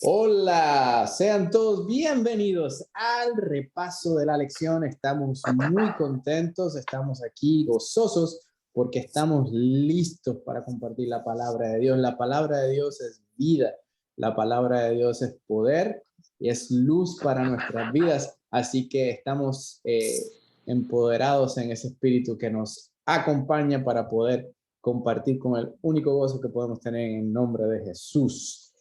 Hola, sean todos bienvenidos al repaso de la lección. Estamos muy contentos, estamos aquí gozosos porque estamos listos para compartir la palabra de Dios. La palabra de Dios es vida, la palabra de Dios es poder y es luz para nuestras vidas. Así que estamos empoderados en ese espíritu que nos acompaña para poder compartir con el único gozo que podemos tener en el nombre de Jesús.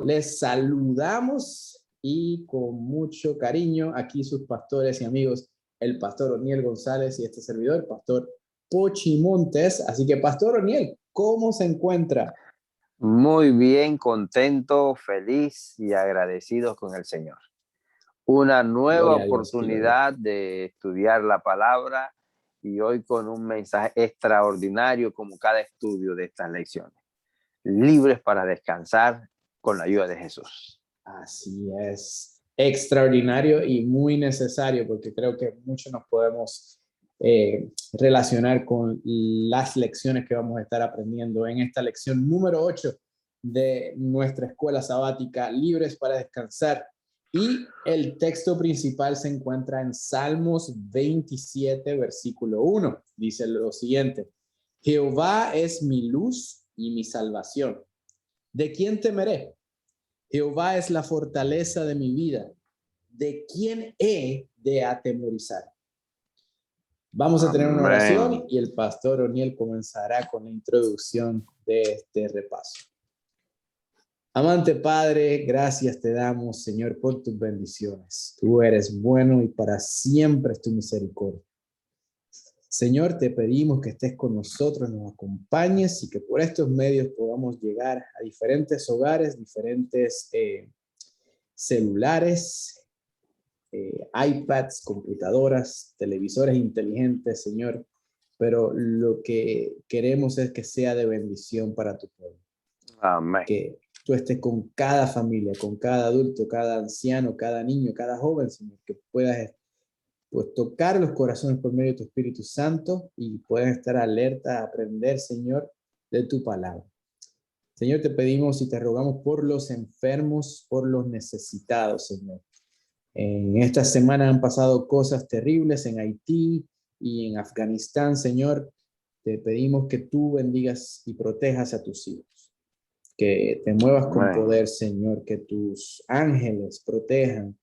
Les saludamos y con mucho cariño aquí sus pastores y amigos, el pastor Oniel González y este servidor, el pastor Pochi Montes. Así que, pastor Oniel, ¿cómo se encuentra? Muy bien, contento, feliz y agradecido con el Señor. Una nueva Gloria a Dios, gloria a Dios. oportunidad de estudiar la palabra y hoy con un mensaje extraordinario como cada estudio de estas lecciones. Libres para descansar con la ayuda de Jesús. Así es, extraordinario y muy necesario porque creo que muchos nos podemos relacionar con las lecciones que vamos a estar aprendiendo en esta lección número 8 de nuestra escuela sabática, Libres para Descansar. Y el texto principal se encuentra en Salmos 27, versículo 1. Dice lo siguiente: Jehová es mi luz y mi salvación. ¿De quién temeré? Jehová es la fortaleza de mi vida. ¿De quién he de atemorizar? Vamos a tener una oración Amén. y el pastor Oniel comenzará con la introducción de este repaso. Amante Padre, gracias te damos, Señor, por tus bendiciones. Tú eres bueno y para siempre es tu misericordia. Señor, te pedimos que estés con nosotros, nos acompañes y que por estos medios podamos llegar a diferentes hogares, diferentes celulares, iPads, computadoras, televisores inteligentes, Señor, pero lo que queremos es que sea de bendición para tu pueblo. Amén. Que tú estés con cada familia, con cada adulto, cada anciano, cada niño, cada joven, Señor, que puedas pues, tocar los corazones por medio de tu Espíritu Santo y puedan estar alerta a aprender, Señor, de tu palabra. Señor, te pedimos y te rogamos por los enfermos, por los necesitados, Señor. En esta semana han pasado cosas terribles en Haití y en Afganistán, Señor. Te pedimos que tú bendigas y protejas a tus hijos, que te muevas con Amén. poder, Señor, que tus ángeles protejan,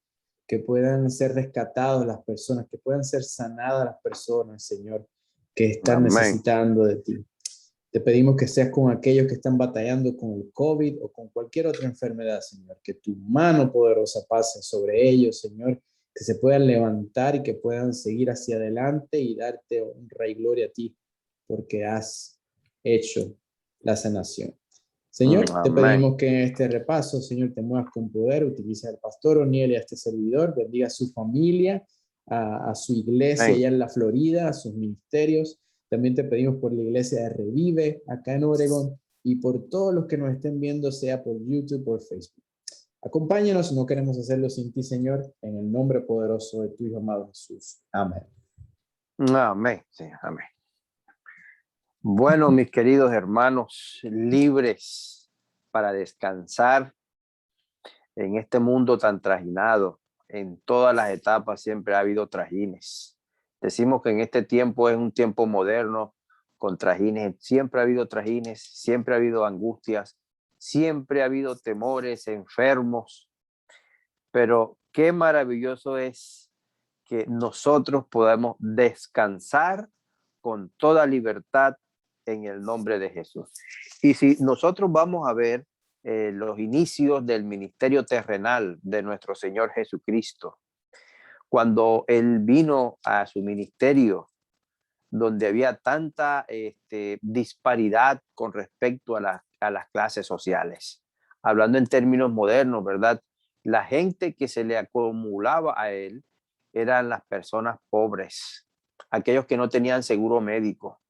que puedan ser rescatados las personas, que puedan ser sanadas las personas, Señor, que están Amén. necesitando de ti. Te pedimos que seas con aquellos que están batallando con el COVID o con cualquier otra enfermedad, Señor, que tu mano poderosa pase sobre ellos, Señor, que se puedan levantar y que puedan seguir hacia adelante y darte honra y gloria a ti, porque has hecho la sanación. Señor, te Amén. pedimos que en este repaso, Señor, te muevas con poder, utiliza al pastor Oniel y a este servidor, bendiga a su familia, a su iglesia Amén. allá en la Florida, a sus ministerios. También te pedimos por la iglesia de Revive, acá en Oregón, y por todos los que nos estén viendo, sea por YouTube o por Facebook. Acompáñanos, no queremos hacerlo sin ti, Señor, en el nombre poderoso de tu Hijo amado Jesús. Amén. Amén. Sí, amén. Bueno, mis queridos hermanos, libres para descansar en este mundo tan trajinado. En todas las etapas siempre ha habido trajines. Decimos que en este tiempo es un tiempo moderno con trajines. Siempre ha habido trajines, siempre ha habido angustias, siempre ha habido temores, enfermos. Pero qué maravilloso es que nosotros podamos descansar con toda libertad en el nombre de Jesús. Y si nosotros vamos a ver los inicios del ministerio terrenal de nuestro Señor Jesucristo, cuando Él vino a su ministerio, donde había tanta disparidad con respecto a las clases sociales. Hablando en términos modernos, ¿verdad? La gente que se le acumulaba a Él eran las personas pobres, aquellos que no tenían seguro médico,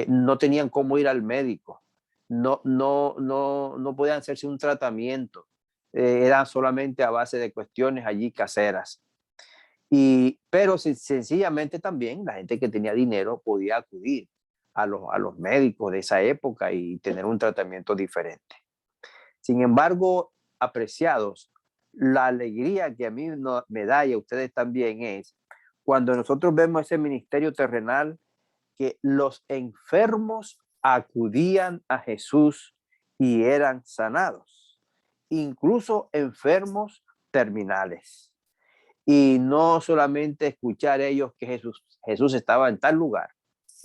no tenían cómo ir al médico, no podían hacerse un tratamiento, eran solamente a base de cuestiones allí caseras. Pero sencillamente también la gente que tenía dinero podía acudir a los médicos de esa época y tener un tratamiento diferente. Sin embargo, apreciados, la alegría que a mí me da y a ustedes también es cuando nosotros vemos ese ministerio terrenal, que los enfermos acudían a Jesús y eran sanados, incluso enfermos terminales. Y no solamente escuchar ellos que Jesús estaba en tal lugar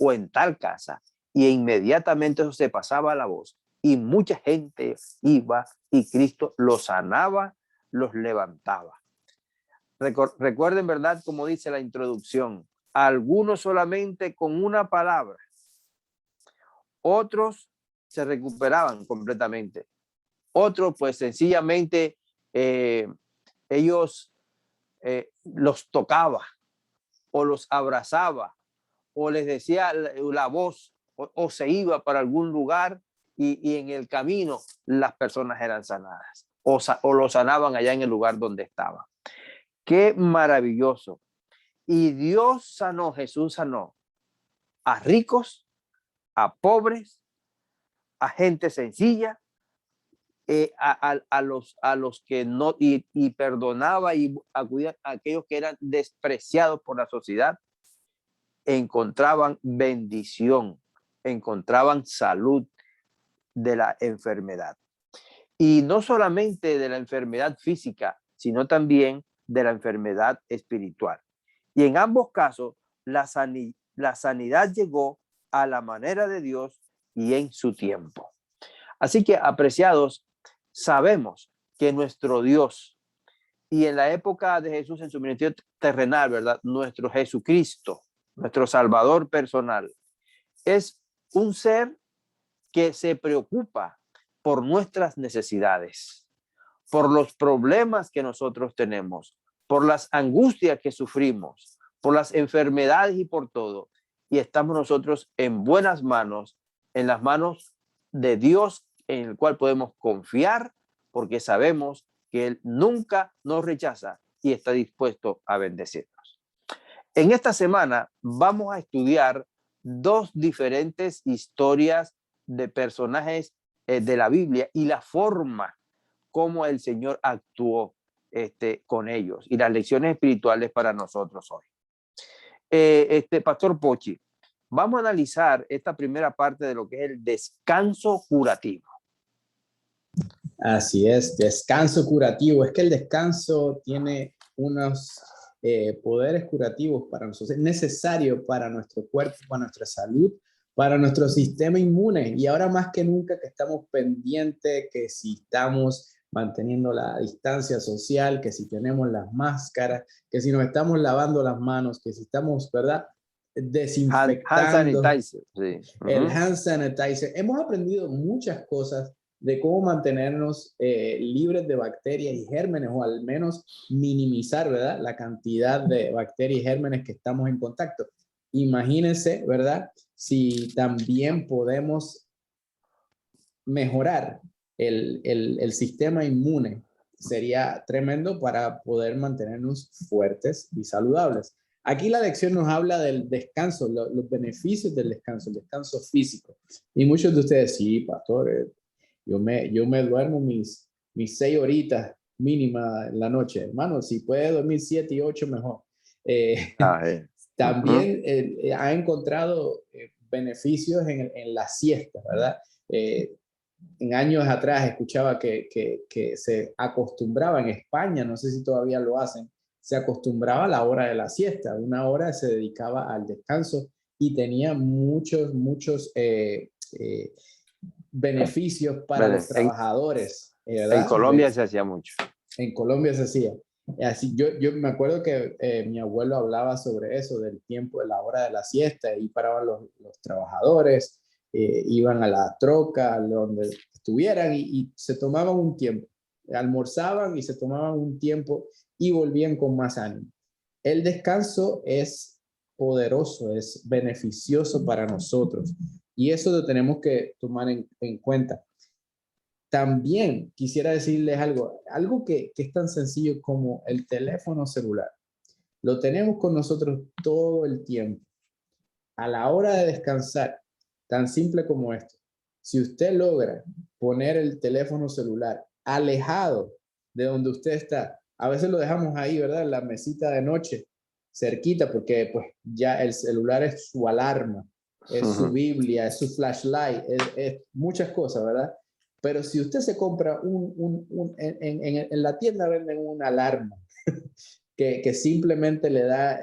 o en tal casa, y inmediatamente eso se pasaba a la voz, y mucha gente iba y Cristo los sanaba, los levantaba. Recuerden, ¿verdad? Como dice la introducción, algunos solamente con una palabra, otros se recuperaban completamente, otros pues sencillamente ellos los tocaba o los abrazaba o les decía la voz o se iba para algún lugar y en el camino las personas eran sanadas o lo sanaban allá en el lugar donde estaban. Qué maravilloso. Y Dios sanó, Jesús sanó a ricos, a pobres, a gente sencilla, a los que no, y perdonaba y acudía a aquellos que eran despreciados por la sociedad, encontraban bendición, encontraban salud de la enfermedad. Y no solamente de la enfermedad física, sino también de la enfermedad espiritual. Y en ambos casos, la sanidad llegó a la manera de Dios y en su tiempo. Así que, apreciados, sabemos que nuestro Dios, y en la época de Jesús en su ministerio terrenal, ¿verdad? Nuestro Jesucristo, nuestro Salvador personal, es un ser que se preocupa por nuestras necesidades, por los problemas que nosotros tenemos, por las angustias que sufrimos, por las enfermedades y por todo. Y estamos nosotros en buenas manos, en las manos de Dios, en el cual podemos confiar, porque sabemos que Él nunca nos rechaza y está dispuesto a bendecirnos. En esta semana vamos a estudiar dos diferentes historias de personajes de la Biblia y la forma como el Señor actuó con ellos y las lecciones espirituales para nosotros hoy. Pastor Pochi, vamos a analizar esta primera parte de lo que es el descanso curativo. Así es, descanso curativo. Es que el descanso tiene unos poderes curativos para nosotros. Es necesario para nuestro cuerpo, para nuestra salud, para nuestro sistema inmune. Y ahora más que nunca que estamos pendientes, que si estamos manteniendo la distancia social, que si tenemos las máscaras, que si nos estamos lavando las manos, que si estamos, ¿verdad? Desinfectando. Hand sanitizer, sí. El hand sanitizer. Hemos aprendido muchas cosas de cómo mantenernos libres de bacterias y gérmenes, o al menos minimizar, ¿verdad?, la cantidad de bacterias y gérmenes que estamos en contacto. Imagínense, ¿verdad?, si también podemos mejorar el sistema inmune. Sería tremendo para poder mantenernos fuertes y saludables. Aquí la lección nos habla del descanso, los beneficios del descanso, el descanso físico. Y muchos de ustedes, sí, pastor, yo me duermo mis 6 horitas mínima en la noche. Hermano, si puede dormir 7 y 8, mejor. También ha encontrado beneficios en la siesta, ¿verdad? En años atrás escuchaba que se acostumbraba en España, no sé si todavía lo hacen, se acostumbraba a la hora de la siesta, una hora se dedicaba al descanso y tenía muchos beneficios para los trabajadores, ¿verdad? En Colombia se hacía mucho. En Colombia se hacía. Así, yo me acuerdo que mi abuelo hablaba sobre eso, del tiempo de la hora de la siesta, y paraban los trabajadores, iban a la troca, donde estuvieran, y se tomaban un tiempo, almorzaban y se tomaban un tiempo y volvían con más ánimo. El descanso es poderoso, es beneficioso para nosotros, y eso lo tenemos que tomar en cuenta. También quisiera decirles algo que es tan sencillo como el teléfono celular. Lo tenemos con nosotros todo el tiempo. A la hora de descansar, tan simple como esto. Si usted logra poner el teléfono celular alejado de donde usted está. A veces lo dejamos ahí, ¿verdad? En la mesita de noche, cerquita, porque pues ya el celular es su alarma, es su Biblia, es su flashlight, es muchas cosas, ¿verdad? Pero si usted se compra en la tienda venden una alarma que simplemente le da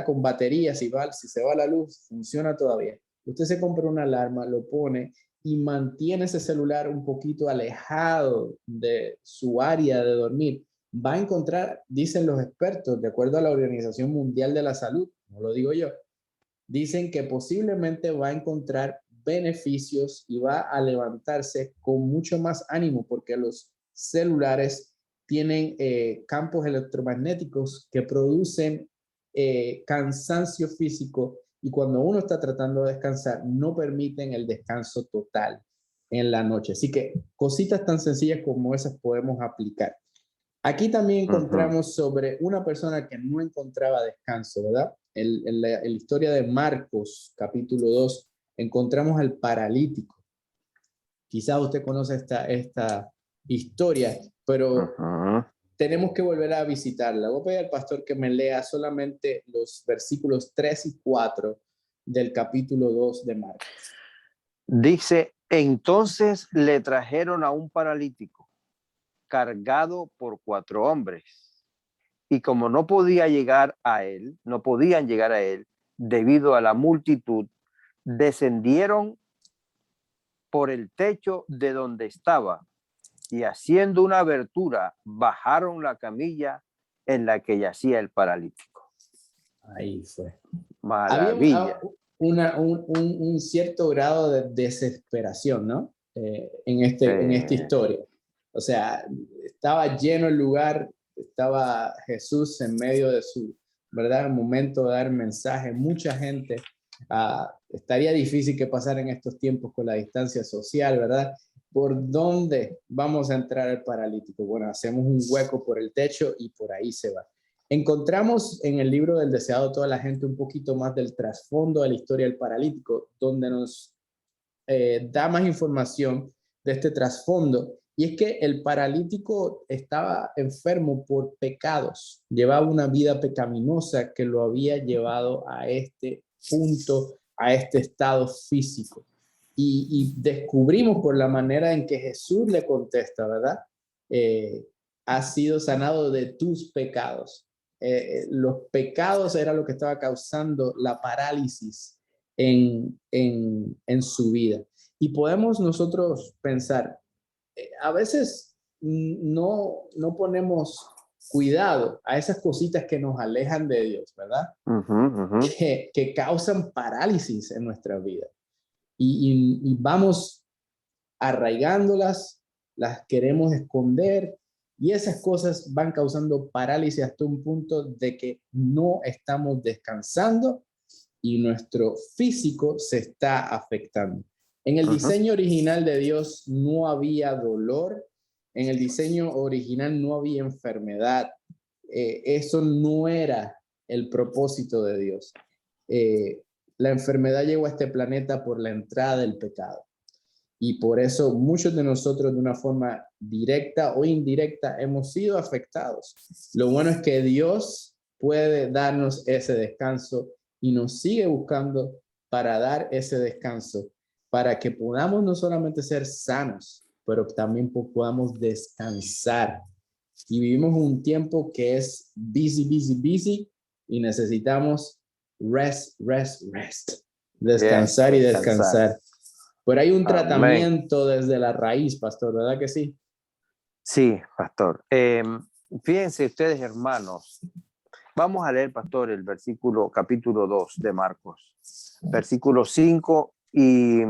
con batería, si se va la luz, funciona todavía. Usted se compra una alarma, lo pone y mantiene ese celular un poquito alejado de su área de dormir. Va a encontrar, dicen los expertos, de acuerdo a la Organización Mundial de la Salud, no lo digo yo, dicen que posiblemente va a encontrar beneficios y va a levantarse con mucho más ánimo porque los celulares tienen campos electromagnéticos que producen cansancio físico y cuando uno está tratando de descansar no permiten el descanso total en la noche. Así que cositas tan sencillas como esas podemos aplicar. Aquí también encontramos sobre una persona que no encontraba descanso, ¿verdad? En la historia de Marcos, capítulo 2, encontramos al paralítico. Quizás usted conoce esta historia, pero tenemos que volver a visitarla. Voy a pedir al pastor que me lea solamente los versículos 3 y 4 del capítulo 2 de Marcos. Dice, entonces le trajeron a un paralítico cargado por 4 hombres. Y como no podían llegar a él debido a la multitud, descendieron por el techo de donde estaba y haciendo una abertura, bajaron la camilla en la que yacía el paralítico. Ahí fue. Maravilla. Había un cierto grado de desesperación, ¿no? En esta historia. O sea, estaba lleno el lugar, estaba Jesús en medio de su, ¿verdad? Momento de dar mensaje, mucha gente. Estaría difícil que pasara en estos tiempos con la distancia social, ¿verdad? ¿Por dónde vamos a entrar el paralítico? Bueno, hacemos un hueco por el techo y por ahí se va. Encontramos en el libro del Deseado toda la gente un poquito más del trasfondo de la historia del paralítico, donde nos da más información de este trasfondo. Y es que el paralítico estaba enfermo por pecados, llevaba una vida pecaminosa que lo había llevado a este punto, a este estado físico. Y descubrimos por la manera en que Jesús le contesta, ¿verdad? Has sido sanado de tus pecados. Los pecados era lo que estaba causando la parálisis en su vida. Y podemos nosotros pensar, a veces no ponemos cuidado a esas cositas que nos alejan de Dios, ¿verdad? Que causan parálisis en nuestra vida. Y vamos arraigándolas, las queremos esconder y esas cosas van causando parálisis hasta un punto de que no estamos descansando y nuestro físico se está afectando. En el diseño original de Dios no había dolor, en el diseño original no había enfermedad. Eso no era el propósito de Dios. La enfermedad llegó a este planeta por la entrada del pecado. Y por eso muchos de nosotros de una forma directa o indirecta hemos sido afectados. Lo bueno es que Dios puede darnos ese descanso y nos sigue buscando para dar ese descanso, para que podamos no solamente ser sanos, pero también podamos descansar. Y vivimos un tiempo que es busy y necesitamos rest. Descansar y descansar. Pero hay un tratamiento desde la raíz, pastor, ¿verdad que sí? Sí, pastor. Fíjense ustedes, hermanos. Vamos a leer, pastor, el versículo, capítulo 2 de Marcos. Versículo 5 y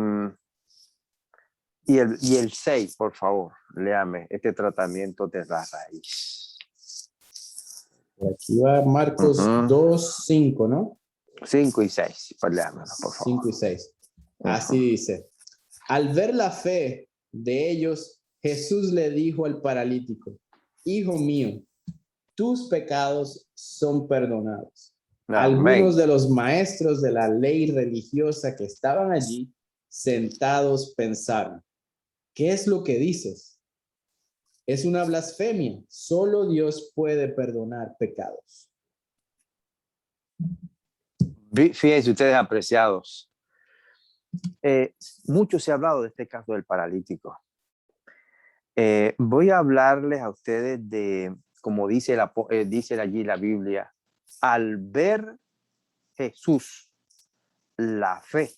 el 6, por favor. Léame este tratamiento de la raíz. Aquí va Marcos 2, 5, ¿no? 5 y 6. Pues léamelo, por favor. 5 y 6. Así dice. Al ver la fe de ellos, Jesús le dijo al paralítico, hijo mío, tus pecados son perdonados. Amén. Algunos de los maestros de la ley religiosa que estaban allí sentados pensaron, ¿qué es lo que dices? Es una blasfemia. Solo Dios puede perdonar pecados. Fíjense ustedes, apreciados. Mucho se ha hablado de este caso del paralítico. Voy a hablarles a ustedes de, como dice allí la Biblia, al ver Jesús, la fe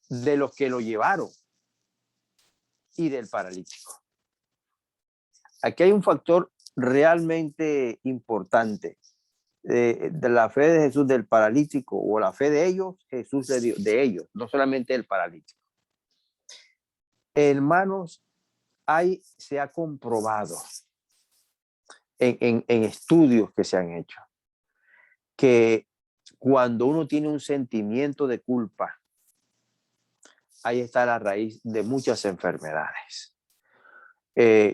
de los que lo llevaron y del paralítico. Aquí hay un factor realmente importante de la fe de Jesús del paralítico, o la fe de ellos, Jesús de ellos, no solamente el paralítico. Hermanos, se ha comprobado en estudios que se han hecho que cuando uno tiene un sentimiento de culpa, ahí está la raíz de muchas enfermedades.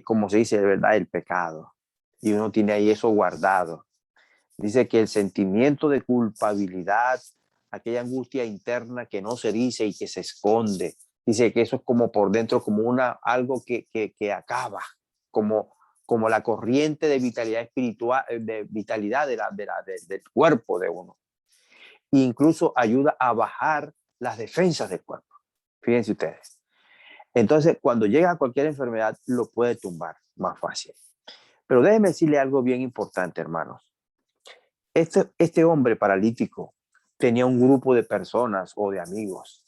Como se dice, de verdad, el pecado. Y uno tiene ahí eso guardado. Dice que el sentimiento de culpabilidad, aquella angustia interna que no se dice y que se esconde, dice que eso es como por dentro, como algo que acaba, como la corriente de vitalidad espiritual, de vitalidad del cuerpo de uno. E incluso ayuda a bajar las defensas del cuerpo. Fíjense ustedes. Entonces, cuando llega a cualquier enfermedad, lo puede tumbar más fácil. Pero déjenme decirle algo bien importante, hermanos. Este hombre paralítico tenía un grupo de personas o de amigos.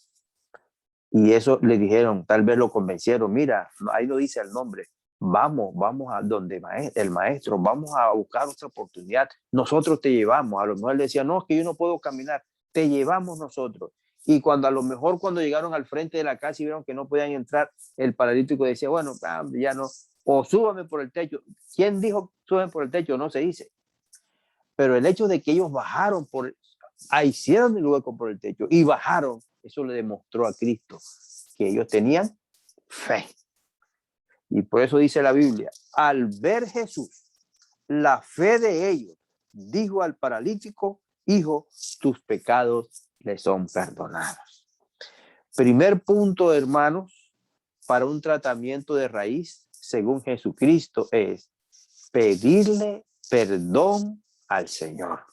Y eso le dijeron, tal vez lo convencieron, mira, ahí lo dice el nombre, vamos a donde el maestro, vamos a buscar otra oportunidad, nosotros te llevamos. A lo mejor le decía, no, es que yo no puedo caminar, te llevamos nosotros. Y cuando a lo mejor cuando llegaron al frente de la casa y vieron que no podían entrar, el paralítico decía, bueno, ya no, o súbame por el techo. ¿Quién dijo súbame por el techo? No se dice. Pero el hecho de que ellos bajaron hicieron el hueco por el techo y bajaron, eso le demostró a Cristo que ellos tenían fe. Y por eso dice la Biblia, al ver Jesús la fe de ellos, dijo al paralítico, hijo, tus pecados le son perdonados. Primer punto, hermanos, para un tratamiento de raíz, según Jesucristo, es pedirle perdón al Señor.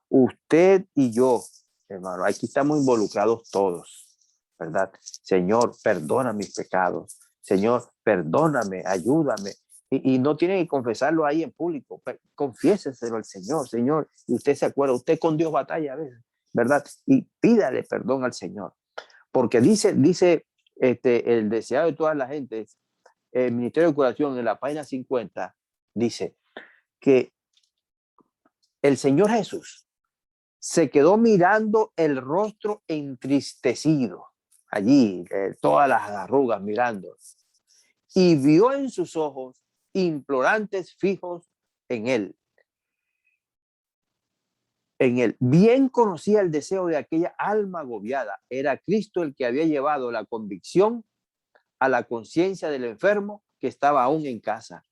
Usted y yo, hermano, aquí estamos involucrados todos, ¿verdad? Señor, perdona mis pecados. Señor, perdóname, ayúdame. Y no tiene que confesarlo ahí en público. Confiéseselo al Señor, Señor. Y usted se acuerda, usted con Dios batalla a veces, ¿verdad? Y pídale perdón al Señor. Porque dice el deseado de todas las gentes, el Ministerio de Curación en la página 50, dice que el Señor Jesús se quedó mirando el rostro entristecido, allí, todas las arrugas mirando, y vio en sus ojos implorantes fijos en él. En él. Bien conocía el deseo de aquella alma agobiada. Era Cristo el que había llevado la convicción a la conciencia del enfermo que estaba aún en casa.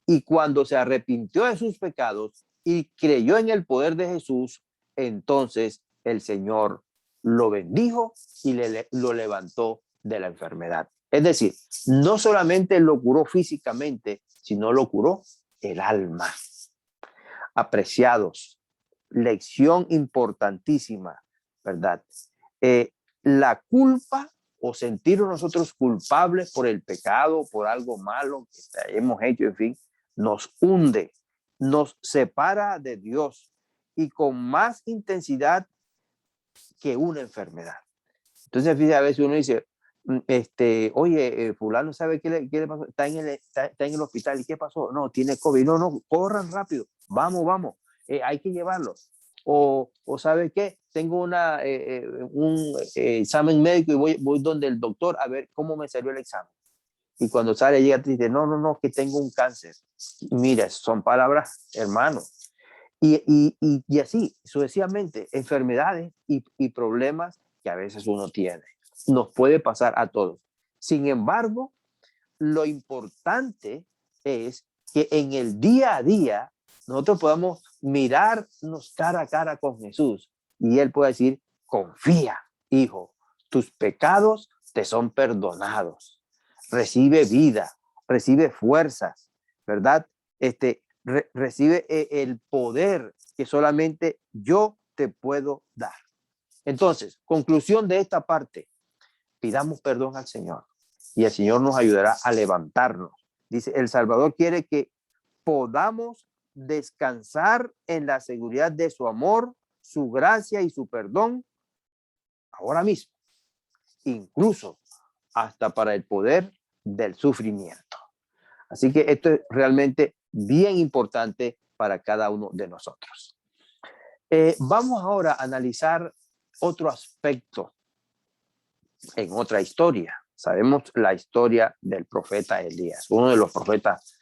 Y cuando se arrepintió de sus pecados y creyó en el poder de Jesús, entonces el Señor lo bendijo y lo levantó de la enfermedad. Es decir, no solamente lo curó físicamente, sino lo curó el alma. Apreciados, lección importantísima, ¿verdad? La culpa o sentirnos nosotros culpables por el pecado, por algo malo que hemos hecho, en fin, nos hunde, nos separa de Dios y con más intensidad que una enfermedad. Entonces, fíjate, a veces uno dice, oye, fulano sabe qué le pasó, está en el hospital, ¿y qué pasó? No, tiene COVID, no, corran rápido, vamos, hay que llevarlo. O ¿sabe qué? Tengo un examen médico y voy donde el doctor a ver cómo me salió el examen. Y cuando sale, llega y dice, no, que tengo un cáncer. Mira, son palabras, hermano. Y así, sucesivamente, enfermedades y problemas que a veces uno tiene. Nos puede pasar a todos. Sin embargo, lo importante es que en el día a día nosotros podamos mirarnos cara a cara con Jesús y Él puede decir, confía, hijo, tus pecados te son perdonados. Recibe vida, recibe fuerzas, ¿verdad? Recibe el poder que solamente yo te puedo dar. Entonces, conclusión de esta parte, pidamos perdón al Señor y el Señor nos ayudará a levantarnos. Dice, el Salvador quiere que podamos descansar en la seguridad de su amor, su gracia y su perdón ahora mismo, incluso hasta para el poder del sufrimiento. Así que esto es realmente bien importante para cada uno de nosotros. Vamos ahora a analizar otro aspecto en otra historia. Sabemos la historia del profeta Elías, uno de los profetas,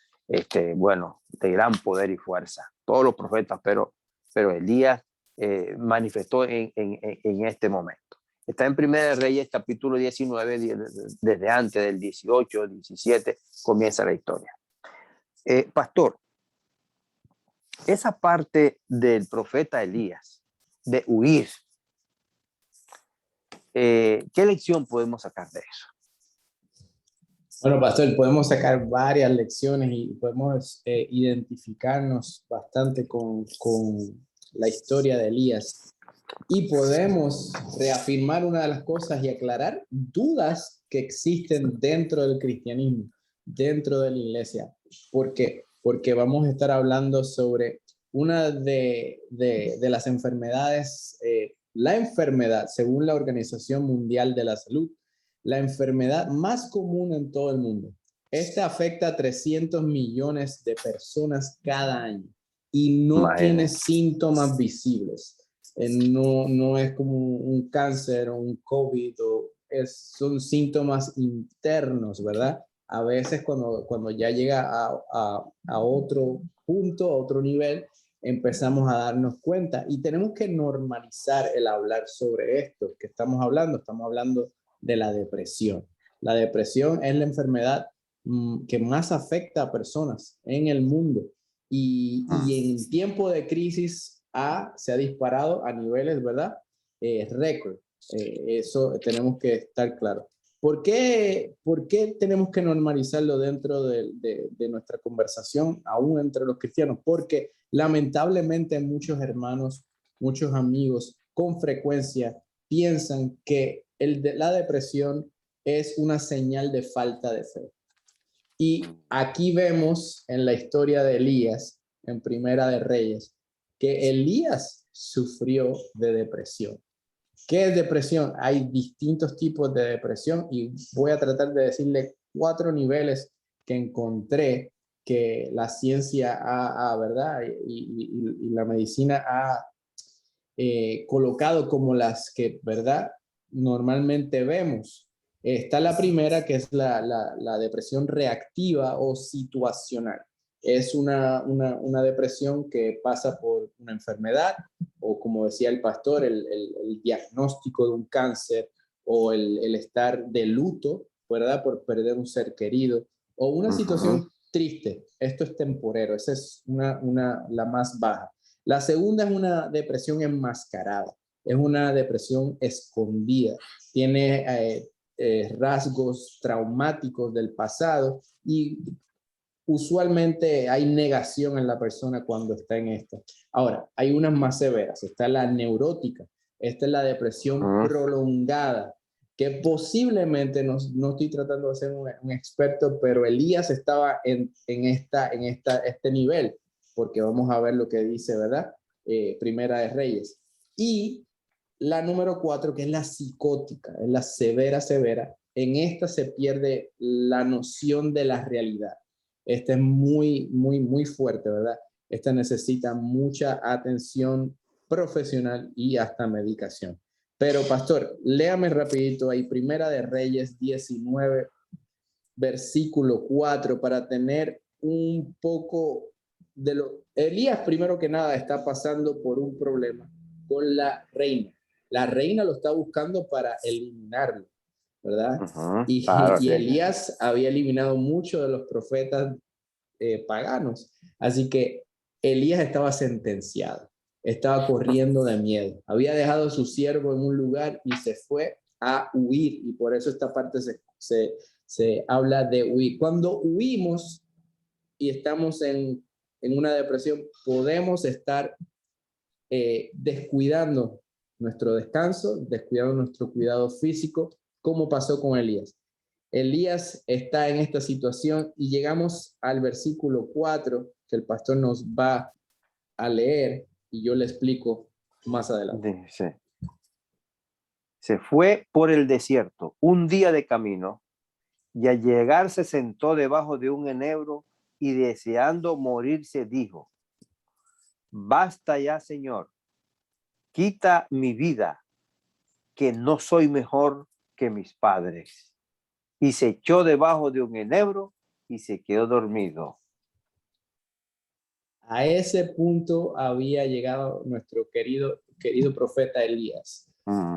bueno, de gran poder y fuerza. Todos los profetas, pero Elías manifestó en este momento. Está en Primera de Reyes, capítulo 19, desde antes del 18, 17, comienza la historia. Pastor, esa parte del profeta Elías, de huir, ¿qué lección podemos sacar de eso? Bueno, pastor, podemos sacar varias lecciones y podemos identificarnos bastante con la historia de Elías. Y podemos reafirmar una de las cosas y aclarar dudas que existen dentro del cristianismo, dentro de la iglesia. ¿Por qué? Porque vamos a estar hablando sobre una de las enfermedades, la enfermedad, según la Organización Mundial de la Salud, la enfermedad más común en todo el mundo. Esta afecta a 300 millones de personas cada año y no tiene síntomas visibles. No es como un cáncer o un COVID, son síntomas internos, ¿verdad? A veces cuando ya llega a otro punto, a otro nivel, empezamos a darnos cuenta y tenemos que normalizar el hablar sobre esto que estamos hablando de la depresión. La depresión es la enfermedad que más afecta a personas en el mundo y en tiempo de crisis se ha disparado a niveles, ¿verdad? Récord. Eso tenemos que estar claros. ¿Por qué tenemos que normalizarlo dentro de nuestra conversación, aún entre los cristianos? Porque lamentablemente muchos hermanos, muchos amigos, con frecuencia piensan que la depresión es una señal de falta de fe. Y aquí vemos en la historia de Elías, en Primera de Reyes, que Elías sufrió de depresión. ¿Qué es depresión? Hay distintos tipos de depresión y voy a tratar de decirle 4 niveles que encontré que la ciencia ¿verdad? Y la medicina ha colocado como las que, ¿verdad? Normalmente vemos. Está la primera, que es la depresión reactiva o situacional. Es una depresión que pasa por una enfermedad o, como decía el pastor, el diagnóstico de un cáncer o el estar de luto, ¿verdad? Por perder un ser querido o una situación triste. Esto es temporero. Esa es la más baja. La segunda es una depresión enmascarada. Es una depresión escondida. Tiene rasgos traumáticos del pasado y usualmente hay negación en la persona cuando está en esta. Ahora, hay unas más severas. Está la neurótica. Esta es la depresión prolongada, que posiblemente, no estoy tratando de ser un experto, pero Elías estaba en este nivel, porque vamos a ver lo que dice, ¿verdad? Primera de Reyes. Y la número 4, que es la psicótica, es la severa. En esta se pierde la noción de la realidad. Esta es muy, muy, muy fuerte, ¿verdad? Esta necesita mucha atención profesional y hasta medicación. Pero, pastor, léame rapidito ahí, Primera de Reyes 19, versículo 4, para tener un poco de lo... Elías, primero que nada, está pasando por un problema con la reina. La reina lo está buscando para eliminarlo, ¿verdad? Y Elías había eliminado muchos de los profetas paganos. Así que Elías estaba sentenciado, estaba corriendo de miedo. Había dejado a su siervo en un lugar y se fue a huir. Y por eso esta parte se habla de huir. Cuando huimos y estamos en una depresión, podemos estar descuidando nuestro descanso, descuidando nuestro cuidado físico, como pasó con Elías. Elías está en esta situación y llegamos al versículo 4 que el pastor nos va a leer y yo le explico más adelante. Dice, se fue por el desierto un día de camino y al llegar se sentó debajo de un enebro y deseando morirse dijo, basta ya, Señor, quita mi vida, que no soy mejor que mis padres. Y se echó debajo de un enebro y se quedó dormido. A ese punto había llegado nuestro querido profeta Elías.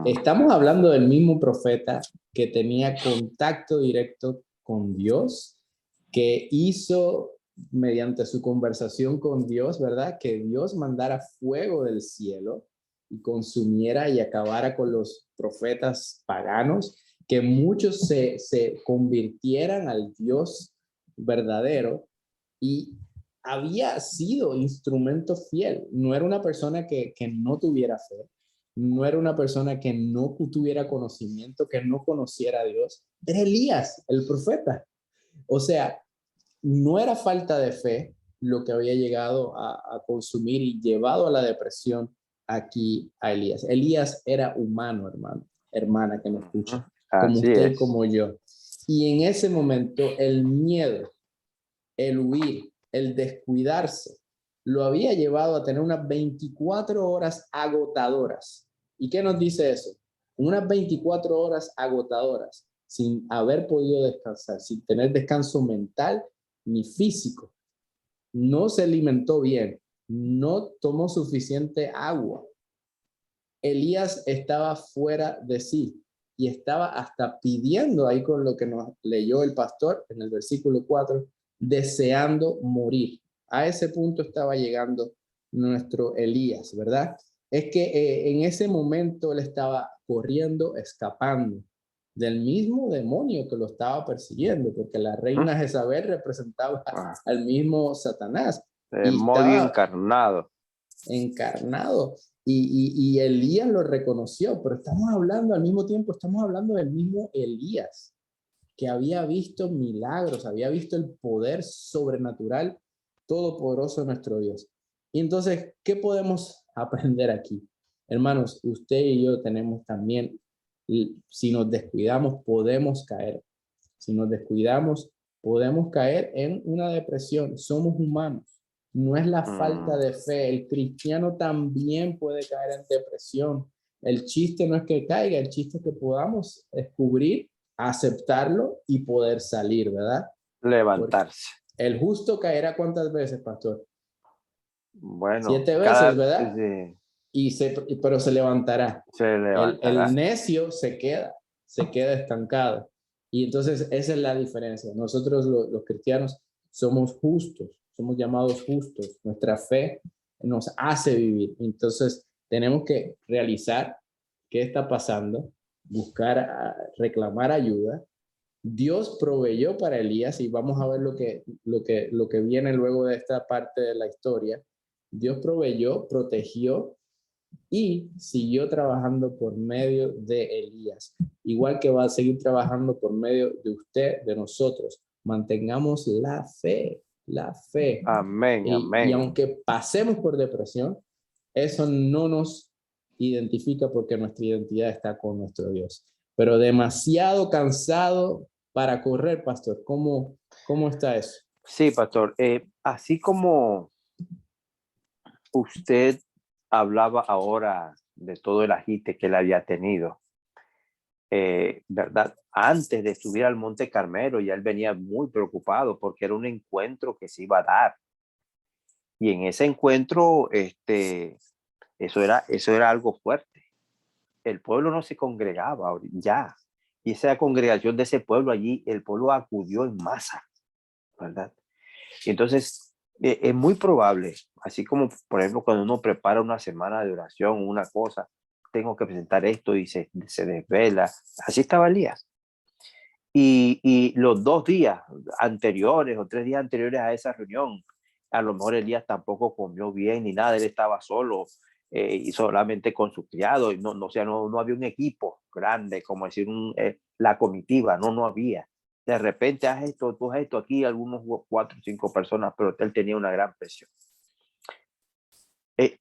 Estamos hablando del mismo profeta que tenía contacto directo con Dios, que hizo mediante su conversación con Dios, ¿verdad? Que Dios mandara fuego del cielo y consumiera y acabara con los profetas paganos, que muchos se convirtieran al Dios verdadero y había sido instrumento fiel. No era una persona que no tuviera fe, no era una persona que no tuviera conocimiento, que no conociera a Dios. Era Elías, el profeta. O sea, no era falta de fe lo que había llegado a consumir y llevado a la depresión aquí a Elías. Elías era humano, hermano, hermana que me escucha, como Así usted y es. como yo. Y en ese momento el miedo, el huir, el descuidarse, lo había llevado a tener unas 24 horas agotadoras. ¿Y qué nos dice eso? Unas 24 horas agotadoras, sin haber podido descansar, sin tener descanso mental ni físico. No se alimentó bien, no tomó suficiente agua. Elías estaba fuera de sí y estaba hasta pidiendo ahí con lo que nos leyó el pastor en el versículo 4, deseando morir. A ese punto estaba llegando nuestro Elías, ¿verdad? Es que en ese momento él estaba corriendo, escapando del mismo demonio que lo estaba persiguiendo, porque la reina Jezabel representaba al mismo Satanás y Demonio estaba encarnado. encarnado. Y Elías lo reconoció, pero estamos hablando al mismo tiempo, estamos hablando del mismo Elías, que había visto milagros, había visto el poder sobrenatural, todopoderoso de nuestro Dios. Y entonces, ¿qué podemos aprender aquí? Hermanos, usted y yo tenemos también, si nos descuidamos, podemos caer. Si nos descuidamos, podemos caer en una depresión. Somos humanos. No es la falta de fe. El cristiano también puede caer en depresión. El chiste no es que caiga, el chiste es que podamos descubrir, aceptarlo y poder salir, ¿verdad? Porque Levantarse. el justo caerá ¿cuántas veces, pastor? Bueno, 7 veces, cada ¿verdad? Pero se levantará. se El levantará. necio se queda estancado. Y entonces esa es la diferencia. Nosotros los cristianos somos justos, somos llamados justos. Nuestra fe nos hace vivir. Entonces tenemos que realizar qué está pasando, buscar, reclamar ayuda. Dios proveyó para Elías y vamos a ver lo que viene luego de esta parte de la historia. Dios proveyó, protegió y siguió trabajando por medio de Elías, igual que va a seguir trabajando por medio de usted, de nosotros. Mantengamos la fe, la fe. Amén, Y amén. aunque pasemos por depresión, eso no nos identifica porque nuestra identidad está con nuestro Dios. Pero demasiado cansado para correr, pastor. ¿Cómo está eso? Sí, pastor. Así como usted hablaba ahora de todo el agite que él había tenido, ¿verdad? Antes de subir al Monte Carmelo, ya él venía muy preocupado porque era un encuentro que se iba a dar. Y en ese encuentro, eso era algo fuerte. El pueblo no se congregaba ya. Y esa congregación de ese pueblo allí, el pueblo acudió en masa, ¿verdad? Y entonces, es muy probable, así como, por ejemplo, cuando uno prepara una semana de oración, una cosa, tengo que presentar esto y se desvela. Así estaba Elías. Y los 2 días anteriores o 3 días anteriores a esa reunión, a lo mejor Elías tampoco comió bien ni nada, él estaba solo y solamente con su criado, y no, o sea, no había un equipo grande, como decir la comitiva, no había. De repente haz esto, tú haz esto, aquí algunos 4 o 5 personas, pero él tenía una gran presión.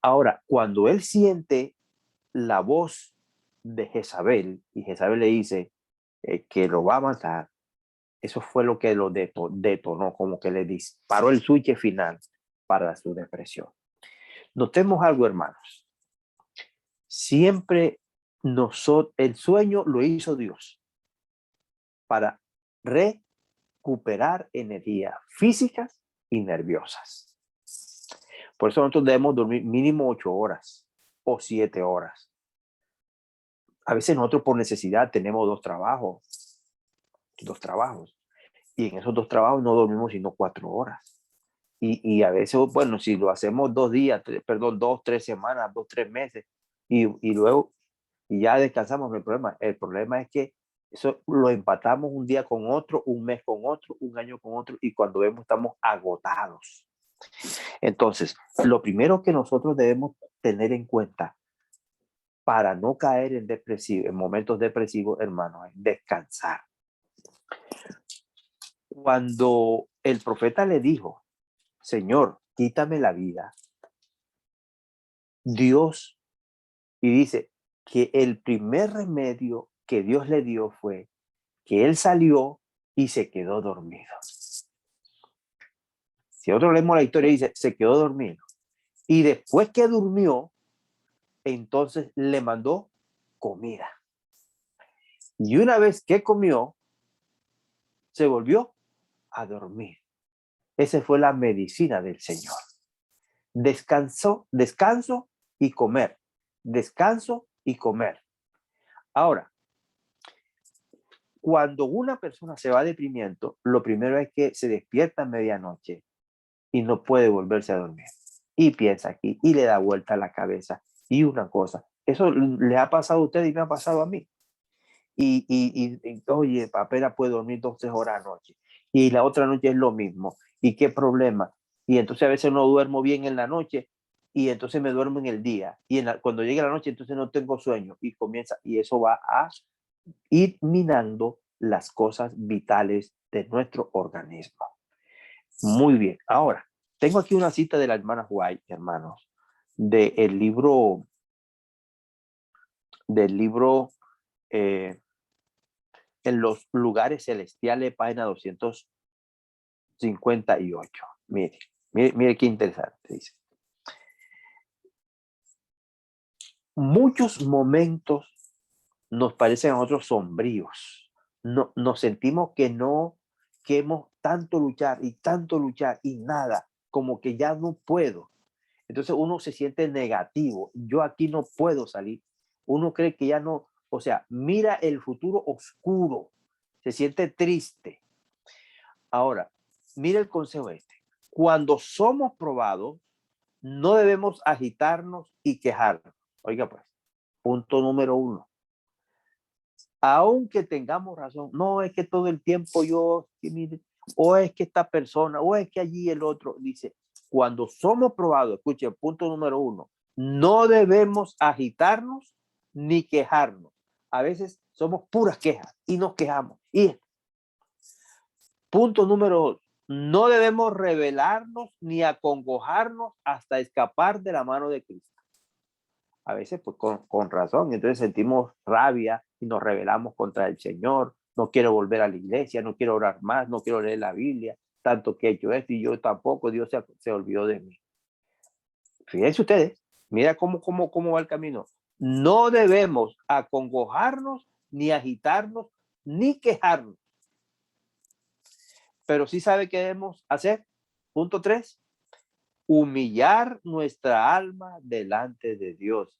Ahora, cuando él siente la voz de Jezabel y Jezabel le dice que lo va a matar, eso fue lo que lo detonó, como que le disparó el switch final para su depresión. Notemos algo, hermanos. Siempre el sueño lo hizo Dios para recuperar energías físicas y nerviosas. Por eso nosotros debemos dormir mínimo 8 horas o 7 horas. A veces nosotros por necesidad tenemos 2 trabajos. Y en esos 2 trabajos no dormimos sino 4 horas. Y a veces, bueno, si lo hacemos 2 días, 2, 3 semanas, 2, 3 meses, y luego y ya descansamos, no hay problema. El problema es que eso lo empatamos un día con otro, un mes con otro, un año con otro, y cuando vemos estamos agotados. Entonces, lo primero que nosotros debemos tener en cuenta para no caer en momentos depresivos, hermanos, es descansar. Cuando el profeta le dijo, Señor, quítame la vida, Dios, y dice que el primer remedio que Dios le dio fue que él salió y se quedó dormido. Si otro leemos la historia, dice, se quedó dormido. Y después que durmió, entonces le mandó comida. Y una vez que comió, se volvió a dormir. Esa fue la medicina del Señor. Descanso y comer. Descanso y comer. Ahora, cuando una persona se va deprimiendo, lo primero es que se despierta a medianoche y no puede volverse a dormir. Y piensa aquí y le da vuelta a la cabeza. Y una cosa, eso le ha pasado a usted y me ha pasado a mí. Oye, apenas puedo dormir 2 o 3 horas anoche. Y la otra noche es lo mismo. ¿Y qué problema? Y entonces a veces no duermo bien en la noche y entonces me duermo en el día. Y cuando llegue la noche entonces no tengo sueño y comienza. Y eso va a ir minando las cosas vitales de nuestro organismo. Muy bien. Ahora, tengo aquí una cita de la hermana White, hermanos, del libro En los lugares celestiales, página 258. Mire qué interesante, dice. Muchos momentos nos parecen a nosotros sombríos. No, nos sentimos que hemos tanto luchar y nada, como que ya no puedo. Entonces uno se siente negativo. Yo aquí no puedo salir. Uno cree que ya no, o sea, mira el futuro oscuro, se siente triste. Ahora, mira el consejo este. Cuando somos probados, no debemos agitarnos y quejarnos. Oiga pues, punto número 1. Aunque tengamos razón, no es que todo el tiempo o es que esta persona, o es que allí el otro, dice, cuando somos probados, escuche, punto número 1, no debemos agitarnos ni quejarnos. A veces somos puras quejas y nos quejamos. Y punto número 2, no debemos rebelarnos ni acongojarnos hasta escapar de la mano de Cristo. A veces pues con razón, entonces sentimos rabia y nos rebelamos contra el Señor, no quiero volver a la iglesia, no quiero orar más, no quiero leer la Biblia, tanto que he hecho esto y yo tampoco, Dios se olvidó de mí. Fíjense ustedes, mira cómo va el camino. No debemos acongojarnos, ni agitarnos, ni quejarnos. Pero sí sabe qué debemos hacer. Punto 3, humillar nuestra alma delante de Dios.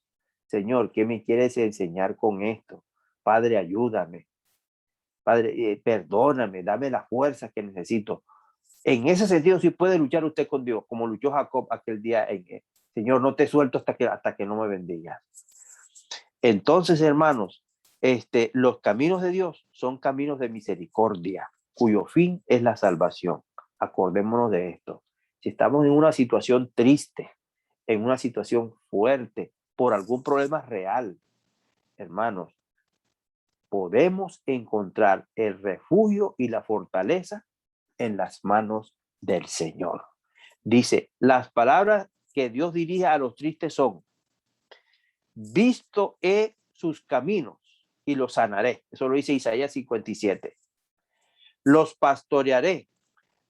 Señor, ¿qué me quieres enseñar con esto? Padre, ayúdame. Padre, perdóname, dame la fuerza que necesito. En ese sentido, sí puede luchar usted con Dios, como luchó Jacob aquel día. Señor, no te suelto hasta que no me bendigas. Entonces, hermanos, Los caminos de Dios son caminos de misericordia, cuyo fin es la salvación. Acordémonos de esto. Si estamos en una situación triste, en una situación fuerte, por algún problema real, hermanos, podemos encontrar el refugio y la fortaleza en las manos del Señor. Dice, las palabras que Dios dirige a los tristes son: visto he sus caminos y los sanaré. Eso lo dice Isaías 57. Los pastorearé,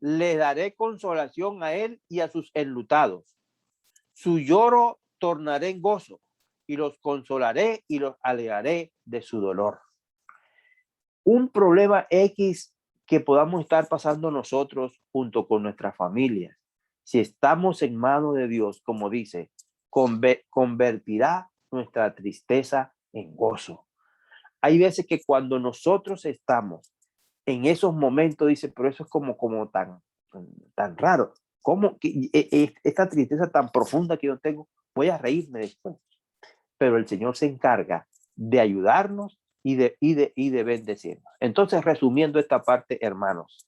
le daré consolación a él y a sus enlutados. Su lloro tornaré en gozo y los consolaré y los alegraré de su dolor. Un problema X que podamos estar pasando nosotros junto con nuestras familias, si estamos en manos de Dios, como dice, convertirá nuestra tristeza en gozo. Hay veces que cuando nosotros estamos en esos momentos, dice, pero eso es como tan raro. ¿Cómo que esta tristeza tan profunda que yo tengo, voy a reírme después? Pero el Señor se encarga de ayudarnos y de bendecirnos. Entonces, resumiendo esta parte, hermanos,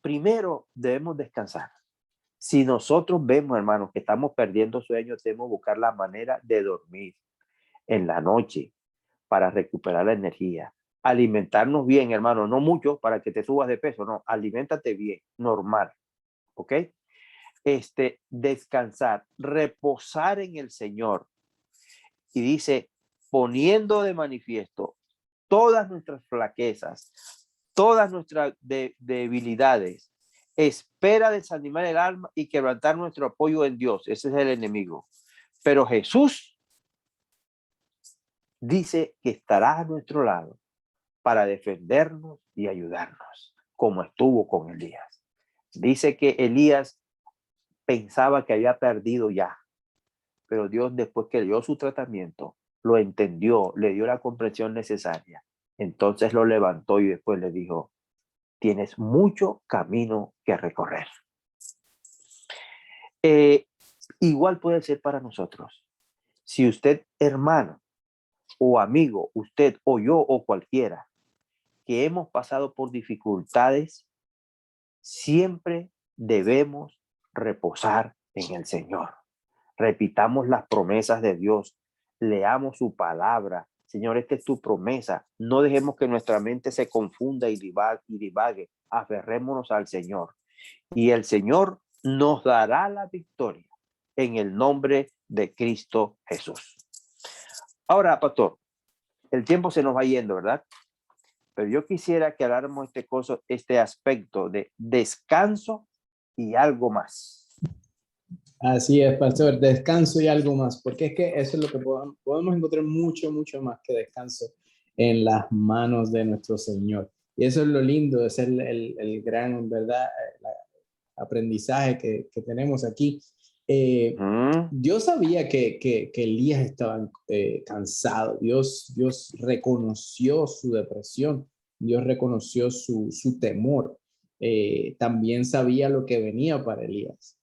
primero debemos descansar. Si nosotros vemos, hermanos, que estamos perdiendo sueño, debemos buscar la manera de dormir en la noche para recuperar la energía. Alimentarnos bien, hermano, no mucho para que te subas de peso, no, aliméntate bien, normal, ¿ok? Descansar, reposar en el Señor. Y dice, poniendo de manifiesto todas nuestras flaquezas, todas nuestras debilidades, espera desanimar el alma y quebrantar nuestro apoyo en Dios. Ese es el enemigo. Pero Jesús dice que estará a nuestro lado para defendernos y ayudarnos, como estuvo con Elías. Dice que Elías pensaba que había perdido ya, pero Dios, después que dio su tratamiento, lo entendió, le dio la comprensión necesaria. Entonces lo levantó y después le dijo, tienes mucho camino que recorrer. Igual puede ser para nosotros. Si usted, hermano o amigo, usted o yo o cualquiera, que hemos pasado por dificultades, siempre debemos reposar en el Señor. Repitamos las promesas de Dios, leamos su palabra. Señor, esta es tu promesa. No dejemos que nuestra mente se confunda y divague. Aferrémonos al Señor. Y el Señor nos dará la victoria en el nombre de Cristo Jesús. Ahora, pastor, el tiempo se nos va yendo, ¿verdad? Pero yo quisiera que habláramos este aspecto de descanso y algo más. Así es, pastor, descanso y algo más, porque es que eso es lo que podemos encontrar mucho más que descanso en las manos de nuestro Señor. Y eso es lo lindo, es el gran, ¿verdad? Aprendizaje que tenemos aquí. Dios sabía que Elías estaba cansado. Dios reconoció su depresión. Dios reconoció su temor. También sabía lo que venía para Elías.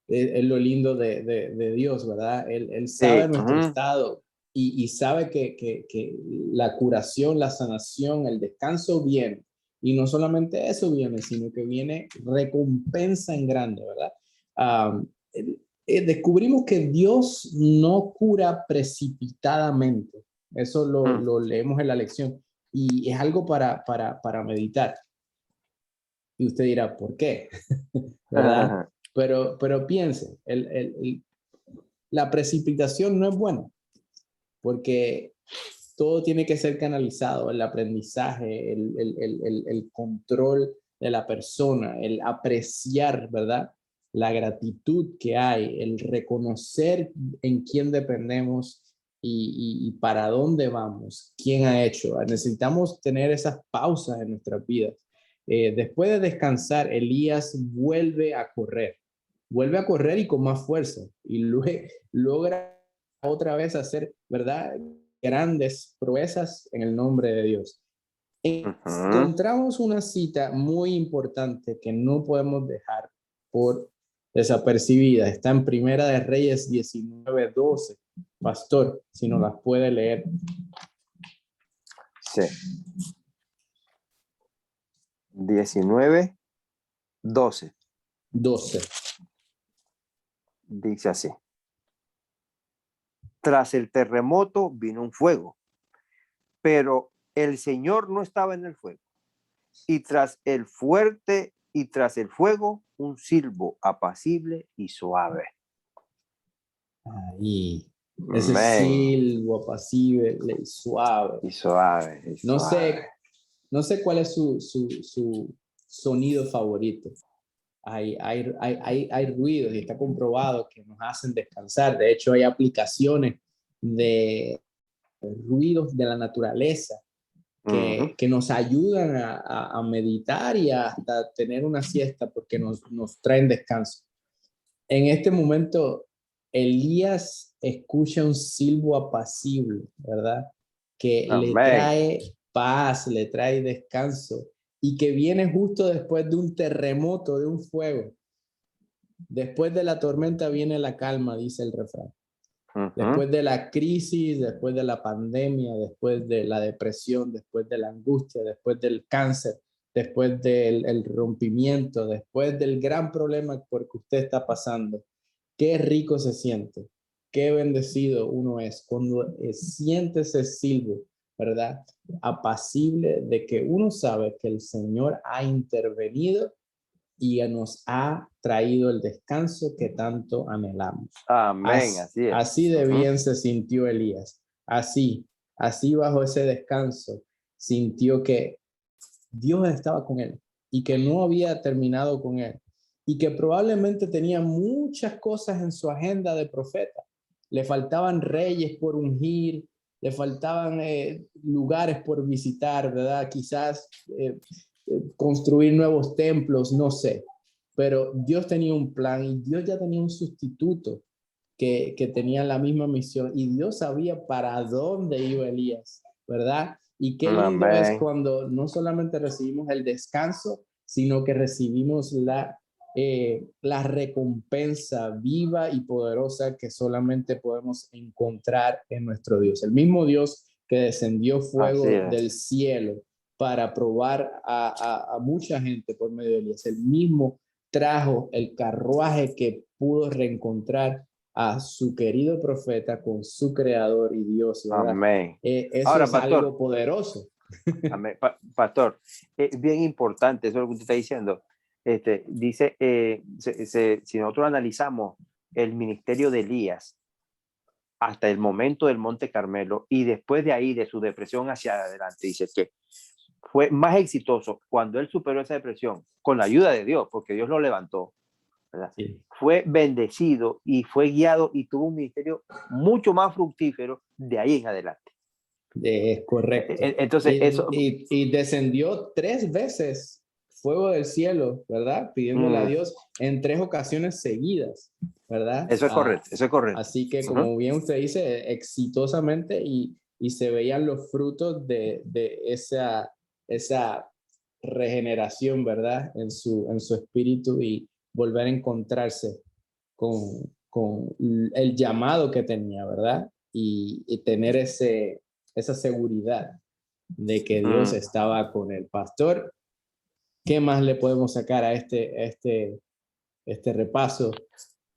Es lo lindo de Dios, ¿verdad? Él sabe nuestro estado y sabe que la curación, la sanación, el descanso viene. Y no solamente eso viene, sino que viene recompensa en grande, ¿verdad? Descubrimos que Dios no cura precipitadamente. Eso lo leemos en la lección y es algo para meditar. Y usted dirá, ¿por qué? ¿Verdad? Pero piense, la precipitación no es buena porque todo tiene que ser canalizado, el aprendizaje, el control de la persona, el apreciar, ¿verdad? La gratitud que hay, el reconocer en quién dependemos y para dónde vamos, quién ha hecho. Necesitamos tener esas pausas en nuestras vidas. Después de descansar, Elías vuelve a correr y con más fuerza y logra otra vez hacer, ¿verdad? Grandes proezas en el nombre de Dios. Encontramos una cita muy importante que no podemos dejar por desapercibida. Está en Primera de Reyes 19:12 Pastor, si nos las puede leer. Sí. 19, 12. 12. Dice así. Tras el terremoto vino un fuego, pero el Señor no estaba en el fuego. Y tras el fuego, un silbo apacible y suave. Ahí. Ese Amén. silbo apacible y suave. Y suave. Y No suave. sé, no sé cuál es su sonido favorito. Hay ruidos y está comprobado que nos hacen descansar. De hecho, hay aplicaciones de ruidos de la naturaleza que nos ayudan a meditar y hasta tener una siesta porque nos traen descanso. En este momento, Elías escucha un silbo apacible, ¿verdad? Que le Amén. trae paz, le trae descanso y que viene justo después de un terremoto, de un fuego. Después de la tormenta viene la calma, dice el refrán. Después de la crisis, después de la pandemia, después de la depresión, después de la angustia, después del cáncer, después del rompimiento, después del gran problema por que usted está pasando, qué rico se siente, qué bendecido uno es cuando siente ese silbo, ¿verdad? Apacible de que uno sabe que el Señor ha intervenido y nos ha traído el descanso que tanto anhelamos. Amén, así es. Así de bien se sintió Elías. Así bajo ese descanso sintió que Dios estaba con él y que no había terminado con él y que probablemente tenía muchas cosas en su agenda de profeta. Le faltaban reyes por ungir, le faltaban lugares por visitar, ¿verdad? Quizás construir nuevos templos, no sé. Pero Dios tenía un plan y Dios ya tenía un sustituto que tenía la misma misión y Dios sabía para dónde iba Elías, ¿verdad? Y qué lindo es Amén. cuando no solamente recibimos el descanso, sino que recibimos la recompensa viva y poderosa que solamente podemos encontrar en nuestro Dios. El mismo Dios que descendió Así fuego del es. cielo para probar a mucha gente por medio de Elías. El mismo trajo el carruaje que pudo reencontrar a su querido profeta con su creador y Dios, ¿verdad? Amén. Eso Ahora, es pastor, algo poderoso. amén. Pastor, es bien importante eso es lo que usted está diciendo. Dice, si nosotros analizamos el ministerio de Elías hasta el momento del Monte Carmelo y después de ahí, de su depresión hacia adelante, dice que fue más exitoso cuando él superó esa depresión con la ayuda de Dios, porque Dios lo levantó, ¿verdad? Sí. Fue bendecido y fue guiado y tuvo un ministerio mucho más fructífero de ahí en adelante. Es correcto. Entonces, eso. Y descendió 3 veces fuego del cielo, ¿verdad? Pidiéndole a Dios en 3 ocasiones seguidas, ¿verdad? Eso es correcto, eso es correcto. Así que, como bien usted dice, exitosamente y se veían los frutos de esa regeneración, ¿verdad? En su espíritu y volver a encontrarse con el llamado que tenía, ¿verdad? Y tener esa seguridad de que Dios estaba con el pastor. ¿Qué más le podemos sacar a este repaso?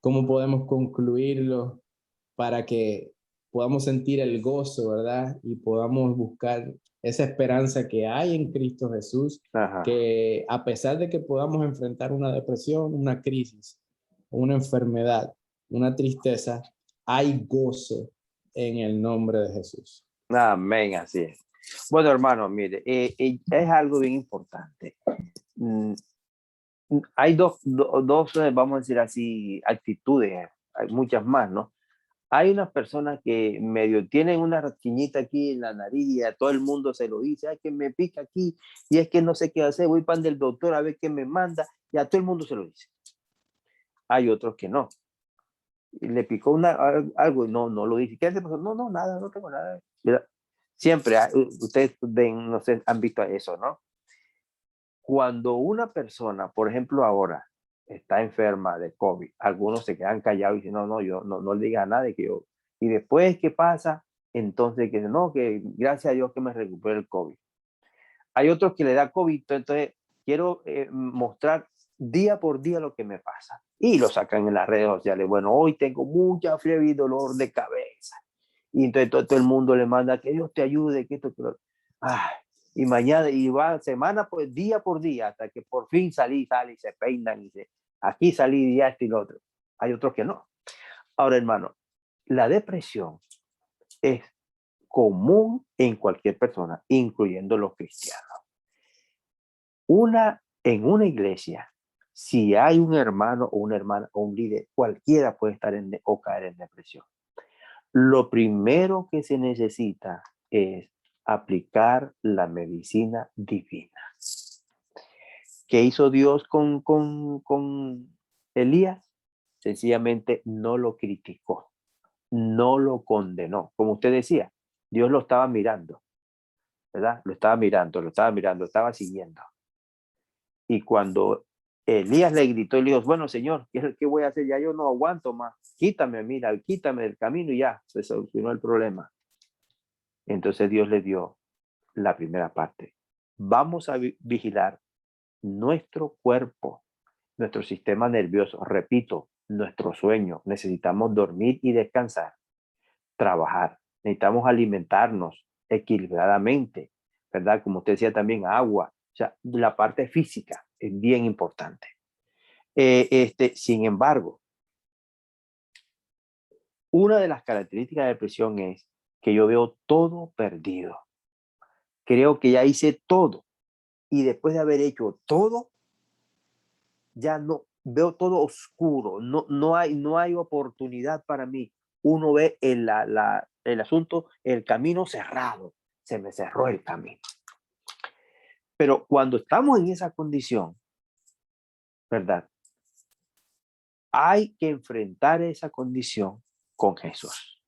¿Cómo podemos concluirlo para que podamos sentir el gozo, ¿verdad? Y podamos buscar esa esperanza que hay en Cristo Jesús, Ajá. que a pesar de que podamos enfrentar una depresión, una crisis, una enfermedad, una tristeza, hay gozo en el nombre de Jesús. Amén, así es. Bueno, hermano, mire, es algo bien importante. Hay dos, vamos a decir así, actitudes, hay muchas más, ¿no? Hay unas personas que medio tienen una rasquiñita aquí en la nariz y a todo el mundo se lo dice, ay, que me pica aquí y es que no sé qué hacer, voy para el doctor a ver qué me manda y a todo el mundo se lo dice. Hay otros que no. Y le picó algo y no lo dice. ¿Qué le pasó? No, nada, no tengo nada. Siempre, ustedes ven, no sé, han visto eso, ¿no? Cuando una persona, por ejemplo, ahora está enferma de COVID, algunos se quedan callados y dicen, no, yo no le diga a nadie que yo Y después, ¿qué pasa? Entonces, que no, que gracias a Dios que me recuperé el COVID. Hay otros que le da COVID, entonces quiero mostrar día por día lo que me pasa. Y lo sacan en las redes sociales. Bueno, hoy tengo mucha fiebre y dolor de cabeza. Y entonces todo el mundo le manda que Dios te ayude, que esto, que lo... Ay, y mañana, y va semana, pues día por día, hasta que por fin sale y se peinan y dice, aquí salí ya esto y lo otro. Hay otros que no. Ahora, hermano, la depresión es común en cualquier persona, incluyendo los cristianos. En una iglesia, si hay un hermano o una hermana o un líder, cualquiera puede estar o caer en depresión. Lo primero que se necesita es aplicar la medicina divina. ¿Qué hizo Dios con Elías? Sencillamente no lo criticó, no lo condenó. Como usted decía, Dios lo estaba mirando, ¿verdad? Lo estaba mirando, lo estaba siguiendo. Y cuando Elías le gritó y le dijo, bueno, Señor, ¿qué voy a hacer? Ya yo no aguanto más. Quítame, mira, quítame del camino y ya se solucionó el problema. Entonces Dios le dio la primera parte. Vamos a vigilar nuestro cuerpo, nuestro sistema nervioso. Repito, nuestro sueño. Necesitamos dormir y descansar, trabajar. Necesitamos alimentarnos equilibradamente, ¿verdad? Como usted decía también, agua. O sea, la parte física es bien importante. Sin embargo, una de las características de la depresión es que yo veo todo perdido. Creo que ya hice todo. Y después de haber hecho todo, ya no veo todo oscuro. No hay oportunidad para mí. Uno ve el asunto, el camino cerrado. Se me cerró el camino. Pero cuando estamos en esa condición, ¿verdad? Hay que enfrentar esa condición con Jesús,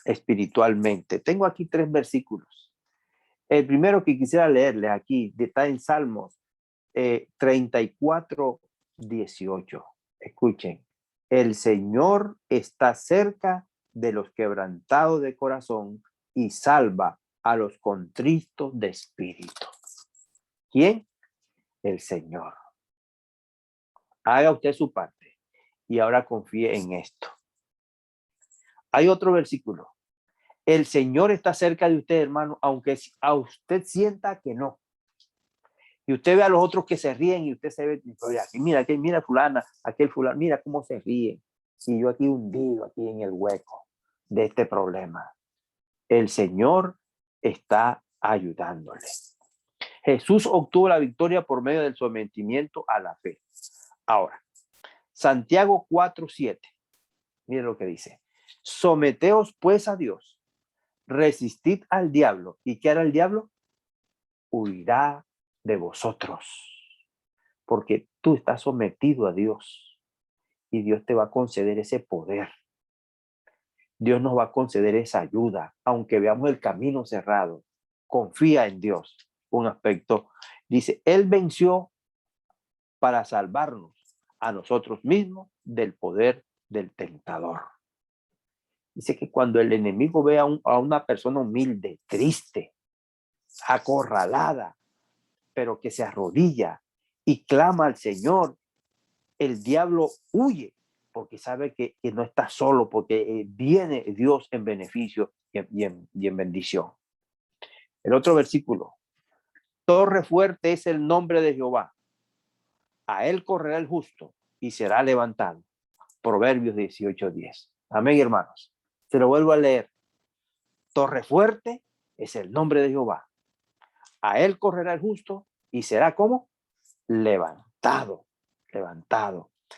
espiritualmente. Tengo aquí 3 versículos. El primero que quisiera leerles aquí está en Salmos 34:18. Escuchen, el Señor está cerca de los quebrantados de corazón y salva a los contritos de espíritu. ¿Quién? El Señor. Haga usted su parte y ahora confíe en esto. Hay otro versículo. El Señor está cerca de usted, hermano, aunque a usted sienta que no. Y usted ve a los otros que se ríen y usted se ve, mira fulana, aquel fulano, mira cómo se ríe. Y yo aquí hundido, aquí en el hueco de este problema. El Señor está ayudándole. Jesús obtuvo la victoria por medio del sometimiento a la fe. Ahora, Santiago 4:7. Mire lo que dice. Someteos pues a Dios, resistid al diablo. ¿Y qué hará el diablo? Huirá de vosotros. Porque tú estás sometido a Dios y Dios te va a conceder ese poder. Dios nos va a conceder esa ayuda, aunque veamos el camino cerrado. Confía en Dios. Un aspecto, dice, Él venció para salvarnos a nosotros mismos del poder del tentador. Dice que cuando el enemigo ve a una persona humilde, triste, acorralada, pero que se arrodilla y clama al Señor, el diablo huye porque sabe que no está solo, porque viene Dios en beneficio y en bendición. El otro versículo, torre fuerte es el nombre de Jehová, a él correrá el justo y será levantado. Proverbios 18:10. Amén, hermanos. Se lo vuelvo a leer. Torre fuerte es el nombre de Jehová, a él correrá el justo y será como levantado.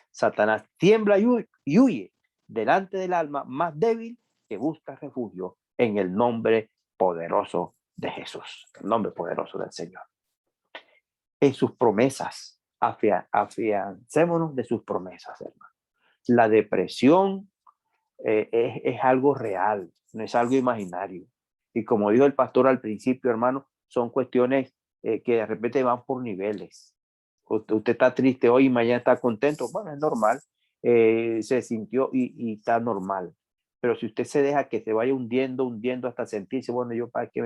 Satanás tiembla y huye delante del alma más débil que busca refugio en el nombre poderoso de Jesús, el nombre poderoso del Señor. En sus promesas, afiancémonos de sus promesas, hermano. La depresión es algo real, no es algo imaginario. Y como dijo el pastor al principio, hermano, son cuestiones que de repente van por niveles. Usted está triste hoy y mañana está contento. Bueno, es normal. Se sintió y está normal. Pero si usted se deja que se vaya hundiendo, hundiendo hasta sentirse, bueno, yo para qué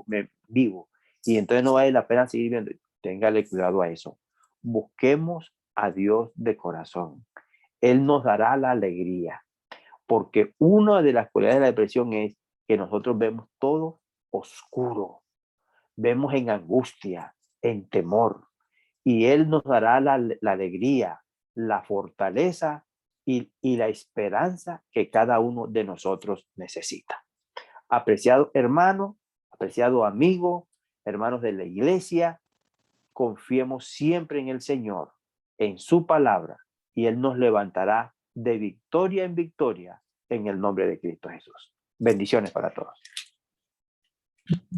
me vivo, y entonces no vale la pena seguir viendo, téngale cuidado a eso. Busquemos a Dios de corazón. Él nos dará la alegría, porque una de las cualidades de la depresión es que nosotros vemos todo oscuro, vemos en angustia, en temor, y Él nos dará la alegría, la fortaleza y la esperanza que cada uno de nosotros necesita. Apreciado hermano, apreciado amigo, hermanos de la iglesia, confiemos siempre en el Señor, en su palabra, y Él nos levantará de victoria en victoria en el nombre de Cristo Jesús. Bendiciones para todos.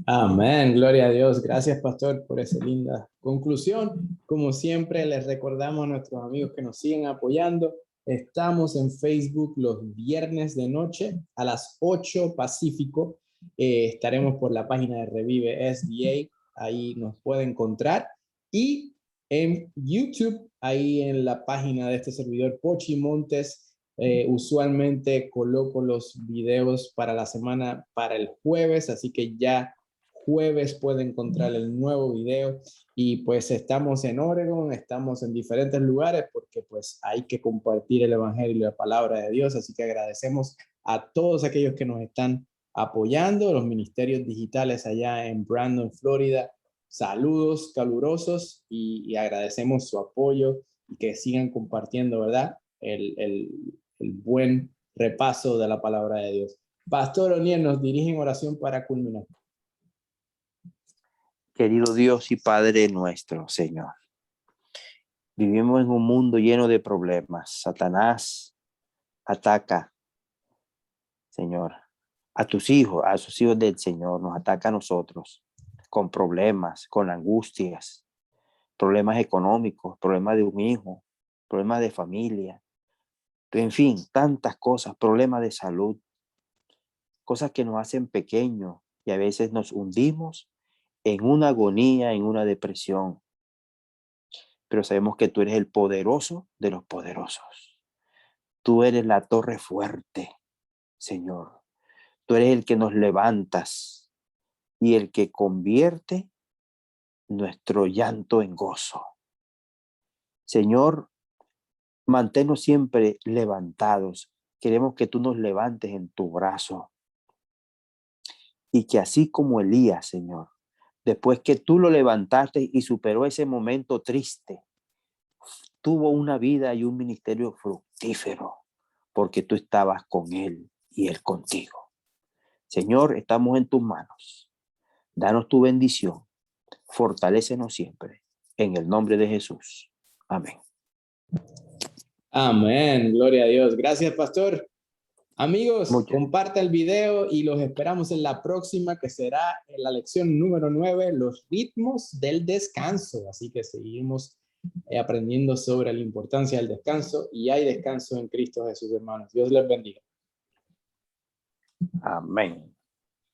Amén, gloria a Dios. Gracias, pastor, por esa linda conclusión. Como siempre, les recordamos a nuestros amigos que nos siguen apoyando. Estamos en Facebook los viernes de noche a las 8 Pacífico. Estaremos por la página de Revive SDA, ahí nos puede encontrar. Y en YouTube, ahí en la página de este servidor, Pochi Montes, usualmente coloco los videos para la semana, para el jueves, así que ya jueves puede encontrar el nuevo video. Y pues estamos en Oregon, estamos en diferentes lugares porque pues hay que compartir el evangelio y la palabra de Dios, así que agradecemos a todos aquellos que nos están apoyando, los ministerios digitales allá en Brandon, Florida. Saludos calurosos y agradecemos su apoyo y que sigan compartiendo, ¿verdad? El buen repaso de la palabra de Dios. Pastor Oniel, nos dirige en oración para culminar. Querido Dios y Padre nuestro, Señor, vivimos en un mundo lleno de problemas. Satanás ataca, Señor, a tus hijos, a sus hijos del Señor, nos ataca a nosotros con problemas, con angustias, problemas económicos, problemas de un hijo, problemas de familia, en fin, tantas cosas, problemas de salud, cosas que nos hacen pequeños y a veces nos hundimos en una agonía, en una depresión. Pero sabemos que tú eres el poderoso de los poderosos. Tú eres la torre fuerte, Señor. Tú eres el que nos levantas y el que convierte nuestro llanto en gozo. Señor, manténnos siempre levantados. Queremos que tú nos levantes en tu brazo. Y que así como Elías, Señor, después que tú lo levantaste y superó ese momento triste, tuvo una vida y un ministerio fructífero, porque tú estabas con él y él contigo. Señor, estamos en tus manos. Danos tu bendición. Fortalécenos siempre. En el nombre de Jesús. Amén. Amén, gloria a Dios. Gracias, pastor. Amigos, Muchas. comparta el video y los esperamos en la próxima, que será en la lección número 9, los ritmos del descanso. Así que seguimos aprendiendo sobre la importancia del descanso, y hay descanso en Cristo Jesús, hermanos. Dios les bendiga. Amén.